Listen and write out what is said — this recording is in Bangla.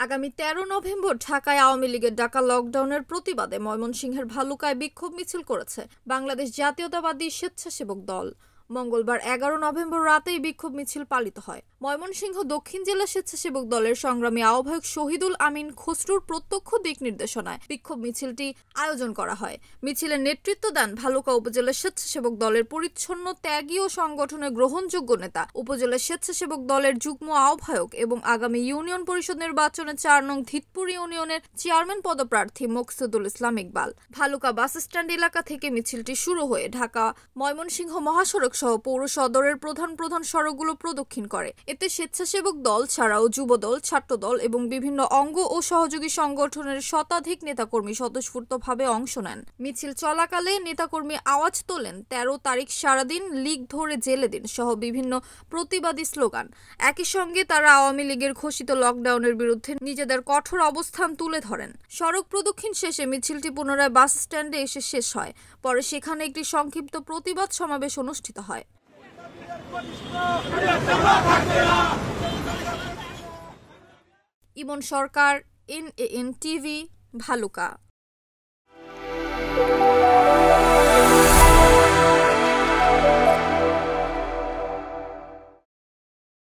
আগামী 13 নভেম্বর ঢাকায় আওয়ামী লীগের ডাকা লকডাউনের প্রতিবাদে ময়মনসিংহের ভালুকায় বিক্ষোভ মিছিল করেছে বাংলাদেশ জাতীয়তাবাদী স্বেচ্ছাসেবক দল। মঙ্গলবার 11 নভেম্বর রাতেই বিক্ষোভ মিছিল পালিত হয়। ময়মনসিংহ দক্ষিণ জেলা স্বেচ্ছাসেবক দলের সংগ্রামী আহ্বায়ক শহীদুল আমিন খসরুর প্রত্যক্ষ দিক নির্দেশনায় বিক্ষোভ মিছিলটি আয়োজন করা হয়। মিছিলের নেতৃত্ব দেন ভালুকা উপজেলা স্বেচ্ছাসেবক দলের পরিচ্ছন্ন, ত্যাগী ও সংগঠনের গ্রহণযোগ্য নেতা, উপজেলা স্বেচ্ছাসেবক দলের যুগ্ম আহ্বায়ক এবং আগামী ইউনিয়ন পরিষদ নির্বাচনে 4 নং ধিতপুর ইউনিয়নের চেয়ারম্যান পদপ্রার্থী মোকসুদুল ইসলাম ইকবাল। ভালুকা বাস স্ট্যান্ড এলাকা থেকে মিছিলটি শুরু হয়ে ঢাকা ময়মনসিংহ মহাসড়ক সহ পৌর সদরের প্রধান সড়কগুলো প্রদক্ষিণ করে। এতে স্বেচ্ছাসেবক দল ছাড়াও যুবদল, ছাত্রদল এবং বিভিন্ন অঙ্গ ও সহযোগী সংগঠনের শতাধিক নেতাকর্মী স্বতঃস্ফূর্তভাবে অংশ নেন। মিছিল চলাকালে নেতাকর্মী আওয়াজ তোলেন 13 তারিখ সারাদিন, লীগ ধরে জেলে দিন সহ বিভিন্ন প্রতিবাদী স্লোগান। একই সঙ্গে তারা আওয়ামী লীগের ঘোষিত লকডাউনের বিরুদ্ধে নিজেদের কঠোর অবস্থান তুলে ধরেন। সড়ক প্রদক্ষিণ শেষে মিছিলটি পুনরায় বাস স্ট্যান্ডে এসে শেষ হয়। পরে সেখানে একটি সংক্ষিপ্ত প্রতিবাদ সমাবেশ অনুষ্ঠিত হয়। ইমন সরকার, NAN টিভি, ভালুকা।